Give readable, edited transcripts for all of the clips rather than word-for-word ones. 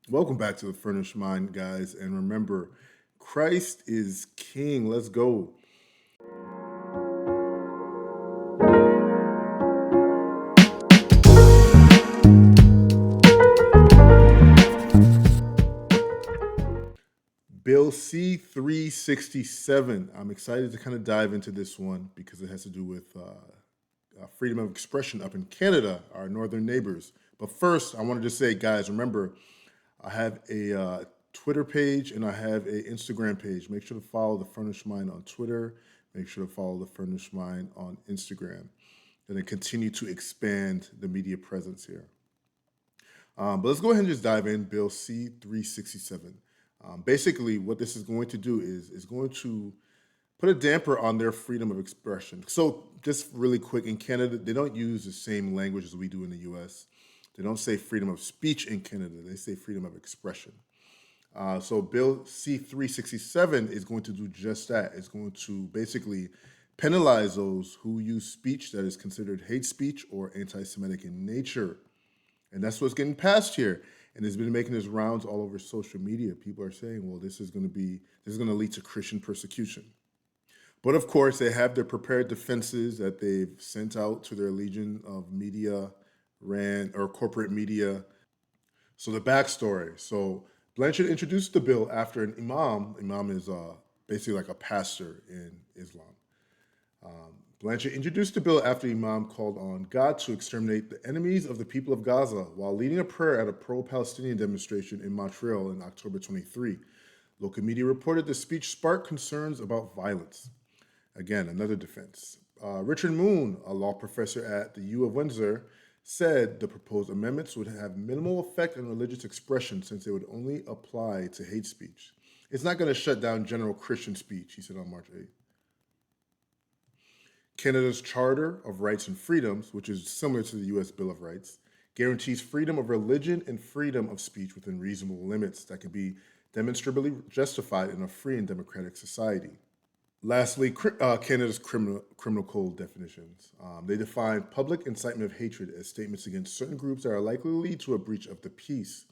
Welcome back to the Furnished Mind, guys. And remember, Christ is King. Let's go. Bill C-367. I'm excited to kind of dive into this one because it has to do with freedom of expression up in Canada, our northern neighbors. But first, I wanted to say, guys, remember, I have a Twitter page and I have a Instagram page. Make sure to follow the Furnished Mind on Twitter. Make sure to follow the Furnished Mind on Instagram. And then continue to expand the media presence here. But let's go ahead and just dive in. Bill C-367. Basically, what this is going to do is going to put a damper on their freedom of expression. So, just really quick, in Canada, they don't use the same language as we do in the US. They don't say freedom of speech in Canada, they say freedom of expression. So, Bill C-367 is going to do just that. It's going to basically penalize those who use speech that is considered hate speech or anti Semitic in nature. And that's what's getting passed here. And it's been making its rounds all over social media. People are saying, well, this is going to lead to Christian persecution. But of course, they have their prepared defenses that they've sent out to their legion of media ran or corporate media. So the backstory. So Blanchard introduced the bill after an imam. Imam is basically like a pastor in Islam. Blanchard introduced the bill after Imam called on God to exterminate the enemies of the people of Gaza while leading a prayer at a pro-Palestinian demonstration in Montreal in October 23. Local media reported the speech sparked concerns about violence. Again, another defense. Richard Moon, a law professor at the U of Windsor, said the proposed amendments would have minimal effect on religious expression since they would only apply to hate speech. It's not going to shut down general Christian speech, he said on March 8th. Canada's Charter of Rights and Freedoms, which is similar to the US Bill of Rights, guarantees freedom of religion and freedom of speech within reasonable limits that can be demonstrably justified in a free and democratic society. Lastly, Canada's criminal code definitions. They define public incitement of hatred as statements against certain groups that are likely to lead to a breach of the peace.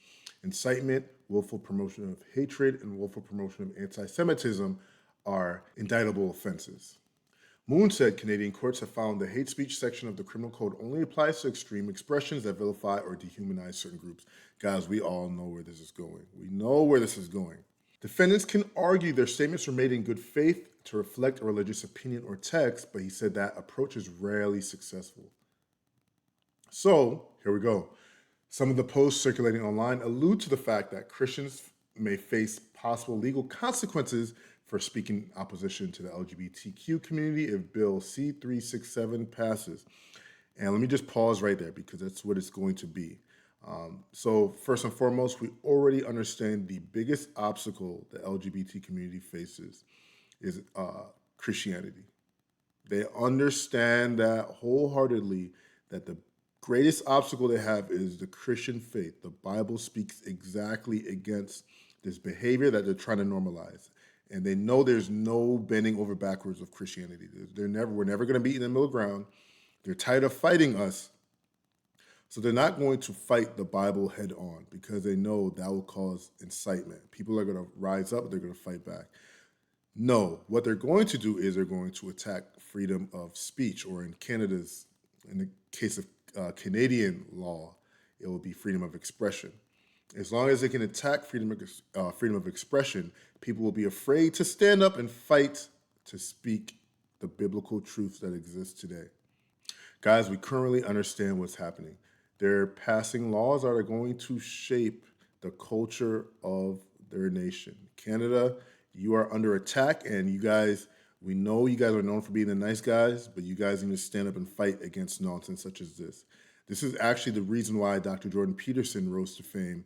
Incitement, willful promotion of hatred, and willful promotion of anti Semitism are indictable offenses. Moon said Canadian courts have found the hate speech section of the criminal code only applies to extreme expressions that vilify or dehumanize certain groups. Guys, we all know where this is going. We know where this is going. Defendants can argue their statements were made in good faith to reflect a religious opinion or text, but he said that approach is rarely successful. So, here we go. Some of the posts circulating online allude to the fact that Christians may face possible legal consequences for speaking opposition to the LGBTQ community if Bill C-367 passes. And let me just pause right there because that's what it's going to be. So first and foremost, we already understand the biggest obstacle the LGBT community faces is Christianity. They understand that wholeheartedly that the greatest obstacle they have is the Christian faith. The Bible speaks exactly against this behavior that they're trying to normalize. And they know there's no bending over backwards of Christianity. We're never going to be in the middle ground. They're tired of fighting us. So they're not going to fight the Bible head on because they know that will cause incitement. People are going to rise up, they're going to fight back. No, what they're going to do is they're going to attack freedom of speech, or in the case of Canadian law, it will be freedom of expression. As long as they can attack freedom of expression, people will be afraid to stand up and fight to speak the biblical truths that exist today. Guys, we currently understand what's happening. They're passing laws that are going to shape the culture of their nation. Canada, you are under attack, and we know you guys are known for being the nice guys, but you guys need to stand up and fight against nonsense such as this. This is actually the reason why Dr. Jordan Peterson rose to fame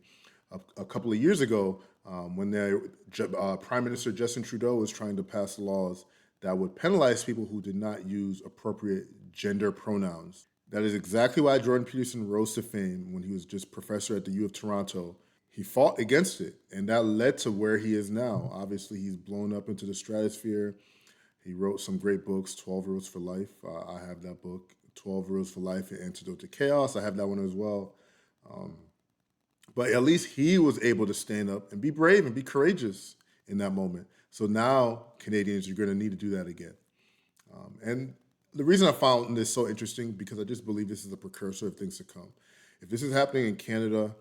a couple of years ago when Prime Minister Justin Trudeau was trying to pass laws that would penalize people who did not use appropriate gender pronouns. That is exactly why Jordan Peterson rose to fame when he was just professor at the U of Toronto. He fought against it, and that led to where he is now. Obviously, he's blown up into the stratosphere. He wrote some great books, 12 Rules for Life. I have that book, 12 Rules for Life, An Antidote to Chaos. I have that one as well. But at least he was able to stand up and be brave and be courageous in that moment. So now, Canadians, you're going to need to do that again. And the reason I found this so interesting, because I just believe this is a precursor of things to come. If this is happening in Canada,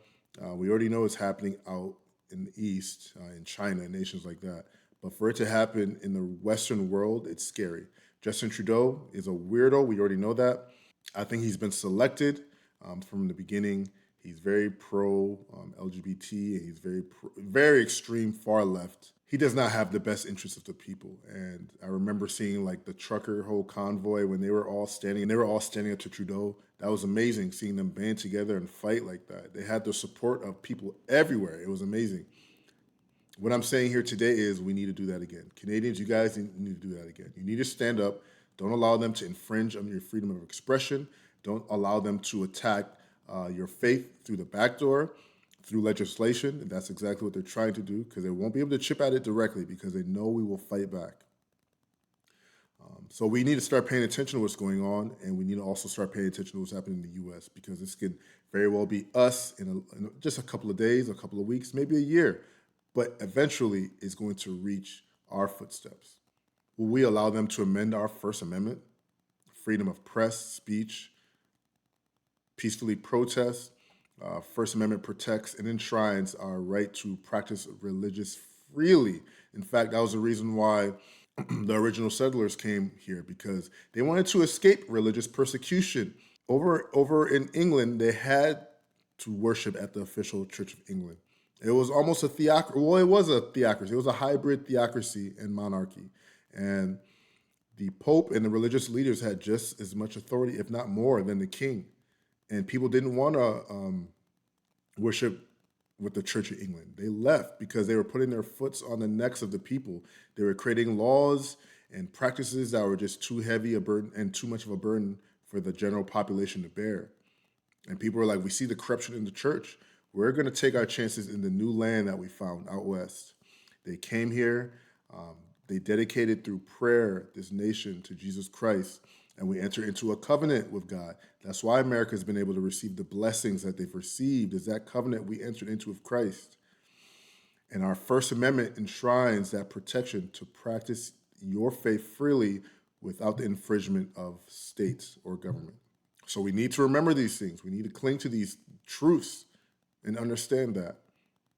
we already know it's happening out in the East, in China, and nations like that. But for it to happen in the Western world, it's scary. Justin Trudeau is a weirdo. We already know that. I think he's been selected from the beginning. He's very pro LGBT, and he's very extreme far left. He does not have the best interests of the people. And I remember seeing like the trucker whole convoy when they were all standing up to Trudeau. That was amazing, seeing them band together and fight like that. They had the support of people everywhere. It was amazing. What I'm saying here today is we need to do that again. Canadians, you guys need to do that again. You need to stand up. Don't allow them to infringe on your freedom of expression. Don't allow them to attack your faith through the back door, through legislation. And that's exactly what they're trying to do, because they won't be able to chip at it directly because they know we will fight back. So we need to start paying attention to what's going on, and we need to also start paying attention to what's happening in the U.S., because this could very well be us in just a couple of days, a couple of weeks, maybe a year, but eventually it's going to reach our footsteps. Will we allow them to amend our First Amendment? Freedom of press, speech, peacefully protest. First Amendment protects and enshrines our right to practice religious freely. In fact, that was the reason why the original settlers came here, because they wanted to escape religious persecution. Over in England, they had to worship at the official Church of England. It was almost a theocracy. Well, it was a theocracy. It was a hybrid theocracy and monarchy. And the Pope and the religious leaders had just as much authority, if not more, than the king. And people didn't want to worship with the Church of England. They left because they were putting their foots on the necks of the people. They were creating laws and practices that were just too heavy a burden and too much of a burden for the general population to bear. And people were like, we see the corruption in the church. We're going to take our chances in the new land that we found out west. They came here. They dedicated through prayer this nation to Jesus Christ, and we enter into a covenant with God. That's why America has been able to receive the blessings that they've received, is that covenant we entered into with Christ. And our First Amendment enshrines that protection to practice your faith freely without the infringement of states or government. So we need to remember these things. We need to cling to these truths and understand that.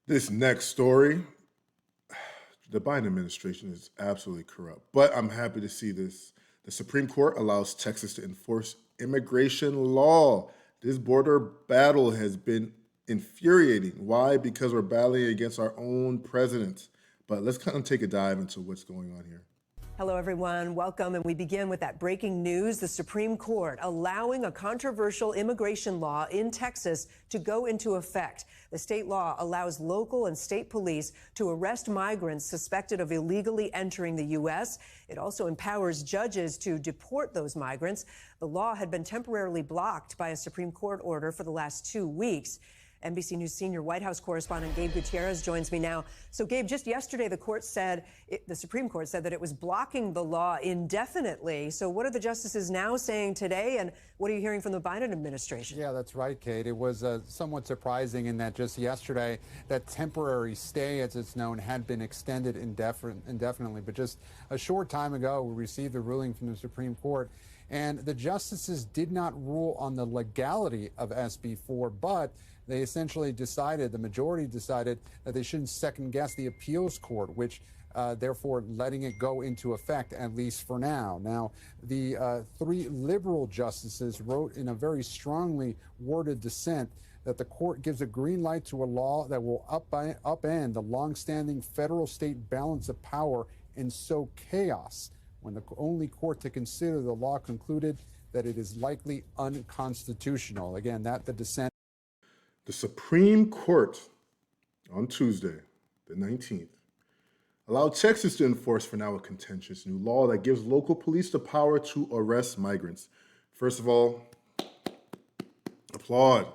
This next story, the Biden administration is absolutely corrupt, but I'm happy to see this. The Supreme Court allows Texas to enforce immigration law. This border battle has been infuriating. Why? Because we're battling against our own president. But let's kind of take a dive into what's going on here. Hello, everyone. Welcome. And we begin with that breaking news. The Supreme Court allowing a controversial immigration law in Texas to go into effect. The state law allows local and state police to arrest migrants suspected of illegally entering the U.S. It also empowers judges to deport those migrants. The law had been temporarily blocked by a Supreme Court order for the last 2 weeks. NBC News senior White House correspondent Gabe Gutierrez joins me now. So, Gabe, just yesterday, the Supreme Court said that it was blocking the law indefinitely. So what are the justices now saying today, and what are you hearing from the Biden administration? Yeah, that's right, Kate. It was somewhat surprising in that just yesterday, that temporary stay, as it's known, had been extended indefinitely. But just a short time ago, we received a ruling from the Supreme Court, and the justices did not rule on the legality of SB 4, but they essentially decided, the majority decided, that they shouldn't second guess the appeals court, which therefore letting it go into effect, at least for now. Now, the three liberal justices wrote in a very strongly worded dissent that the court gives a green light to a law that will upend the longstanding federal-state balance of power and sow chaos, when the only court to consider the law concluded that it is likely unconstitutional. Again, that the dissent. The Supreme Court on Tuesday, the 19th, allowed Texas to enforce for now a contentious new law that gives local police the power to arrest migrants. First of all, applaud.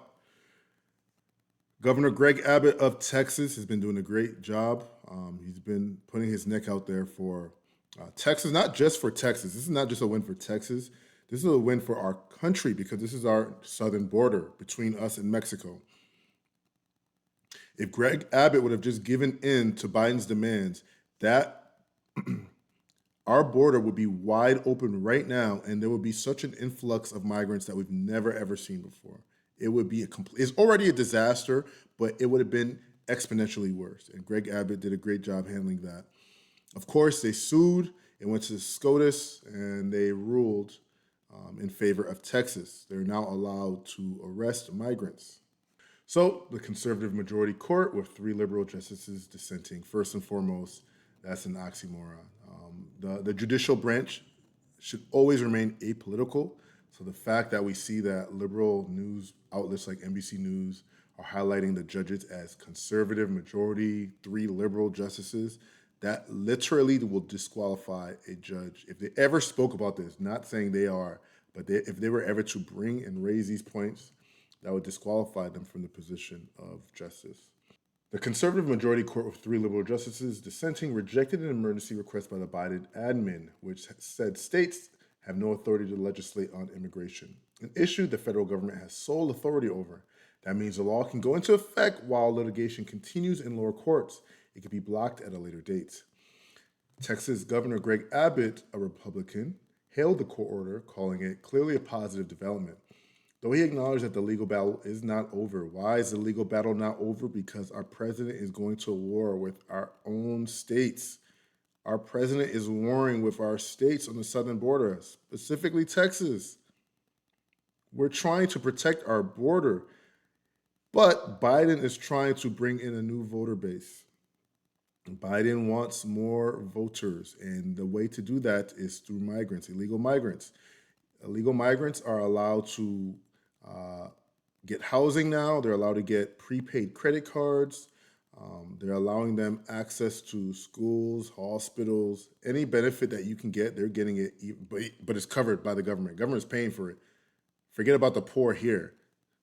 Governor Greg Abbott of Texas has been doing a great job. He's been putting his neck out there for Texas, not just for Texas. This is not just a win for Texas. This is a win for our country, because this is our southern border between us and Mexico. If Greg Abbott would have just given in to Biden's demands, that our border would be wide open right now, and there would be such an influx of migrants that we've never ever seen before. It would be it's already a disaster, but it would have been exponentially worse. And Greg Abbott did a great job handling that. Of course, they sued. It went to the SCOTUS, and they ruled in favor of Texas. They're now allowed to arrest migrants. So the conservative majority court with 3 liberal justices dissenting. First and foremost, that's an oxymoron. The judicial branch should always remain apolitical. So the fact that we see that liberal news outlets like NBC News are highlighting the judges as conservative majority, 3 liberal justices, that literally will disqualify a judge. If they ever spoke about this, not saying they are, but if they were ever to bring and raise these points, that would disqualify them from the position of justice. The conservative majority court with 3 liberal justices dissenting rejected an emergency request by the Biden admin, which said states have no authority to legislate on immigration, an issue the federal government has sole authority over. That means the law can go into effect while litigation continues in lower courts. It could be blocked at a later date. Texas Governor Greg Abbott, a Republican, hailed the court order, calling it clearly a positive development. Though he acknowledged that the legal battle is not over. Why is the legal battle not over? Because our president is going to war with our own states. Our president is warring with our states on the southern border, specifically Texas. We're trying to protect our border, but Biden is trying to bring in a new voter base. Biden wants more voters, and the way to do that is through migrants, illegal migrants. Illegal migrants are allowed to get housing now. They're allowed to get prepaid credit cards. They're allowing them access to schools, hospitals, any benefit that you can get, they're getting it, but it's covered by the government. Government's paying for it. Forget about the poor here.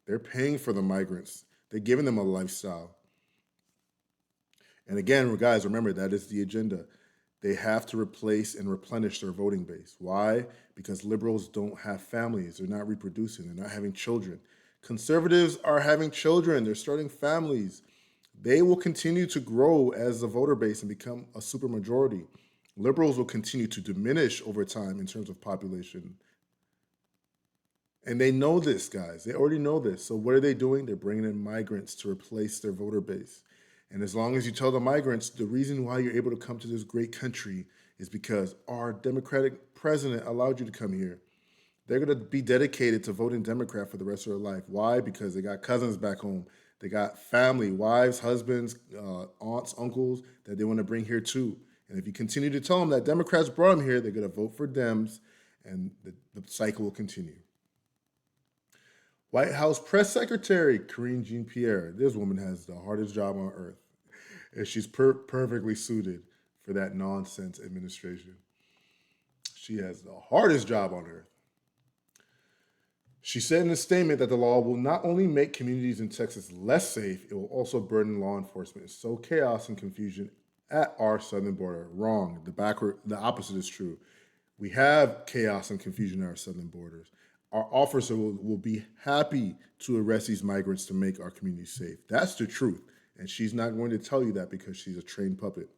They're paying for the migrants. They're giving them a lifestyle. And again, guys, remember, that is the agenda. They have to replace and replenish their voting base. Why? Because liberals don't have families. They're not reproducing. They're not having children. Conservatives are having children. They're starting families. They will continue to grow as a voter base and become a supermajority. Liberals will continue to diminish over time in terms of population. And they know this, guys. They already know this. So what are they doing? They're bringing in migrants to replace their voter base. And as long as you tell the migrants, the reason why you're able to come to this great country is because our Democratic president allowed you to come here. They're going to be dedicated to voting Democrat for the rest of their life. Why? Because they got cousins back home. They got family, wives, husbands, aunts, uncles that they want to bring here too. And if you continue to tell them that Democrats brought them here, they're going to vote for Dems, and the cycle will continue. White House Press Secretary Karine Jean-Pierre. This woman has the hardest job on earth. And she's perfectly suited for that nonsense administration. She has the hardest job on earth. She said in a statement that the law will not only make communities in Texas less safe, it will also burden law enforcement and sow chaos and confusion at our southern border. Wrong. The opposite is true. We have chaos and confusion at our southern borders. Our officer will be happy to arrest these migrants to make our community safe. That's the truth. And she's not going to tell you that because she's a trained puppet.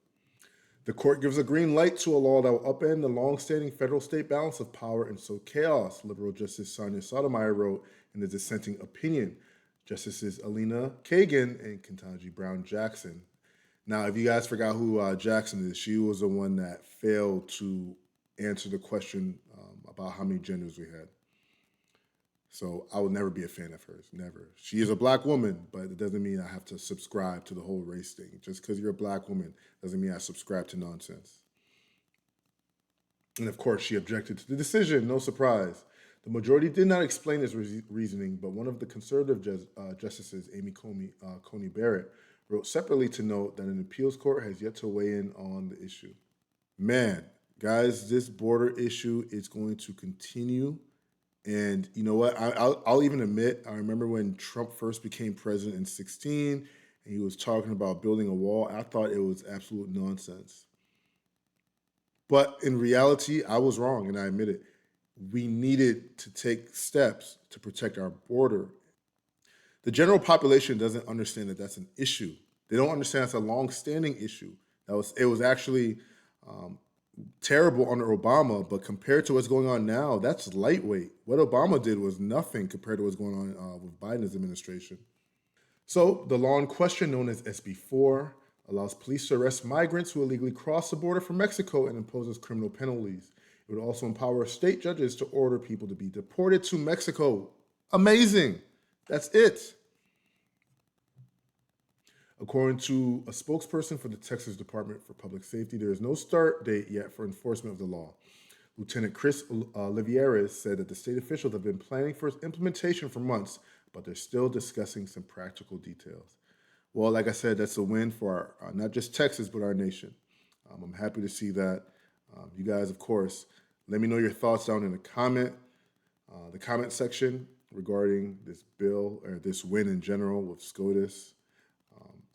The court gives a green light to a law that will upend the longstanding federal-state balance of power and sow chaos, Liberal Justice Sonia Sotomayor wrote in the dissenting opinion. Justices Alina Kagan and Ketanji Brown Jackson. Now, if you guys forgot who Jackson is, she was the one that failed to answer the question about how many genders we had. So I will never be a fan of hers, never. She is a black woman, but it doesn't mean I have to subscribe to the whole race thing. Just because you're a black woman doesn't mean I subscribe to nonsense. And of course, she objected to the decision, no surprise. The majority did not explain this reasoning, but one of the conservative justices, Amy Coney Barrett, wrote separately to note that an appeals court has yet to weigh in on the issue. Man, guys, this border issue is going to continue. And you know what? I'll even admit, I remember when Trump first became president in 2016, and he was talking about building a wall. I thought it was absolute nonsense. But in reality, I was wrong, and I admit it. We needed to take steps to protect our border. The general population doesn't understand that that's an issue. They don't understand that's a long-standing issue. It was actually terrible under Obama, but compared to what's going on now, that's lightweight. What Obama did was nothing compared to what's going on with Biden's administration. So the law in question, known as SB4, allows police to arrest migrants who illegally cross the border from Mexico and imposes criminal penalties. It would also empower state judges to order people to be deported to Mexico. Amazing. That's it. According to a spokesperson for the Texas Department for Public Safety, there is no start date yet for enforcement of the law. Lieutenant Chris Oliveira said that the state officials have been planning for its implementation for months, but they're still discussing some practical details. Well, like I said, that's a win for our, not just Texas, but our nation. I'm happy to see that. You guys, of course, let me know your thoughts down in the comment section regarding this bill or this win in general with SCOTUS.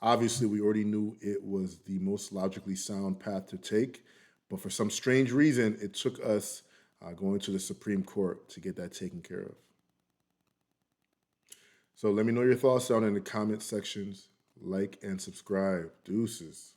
Obviously, we already knew it was the most logically sound path to take, but for some strange reason, it took us going to the Supreme Court to get that taken care of. So let me know your thoughts down in the comment sections. Like and subscribe. Deuces.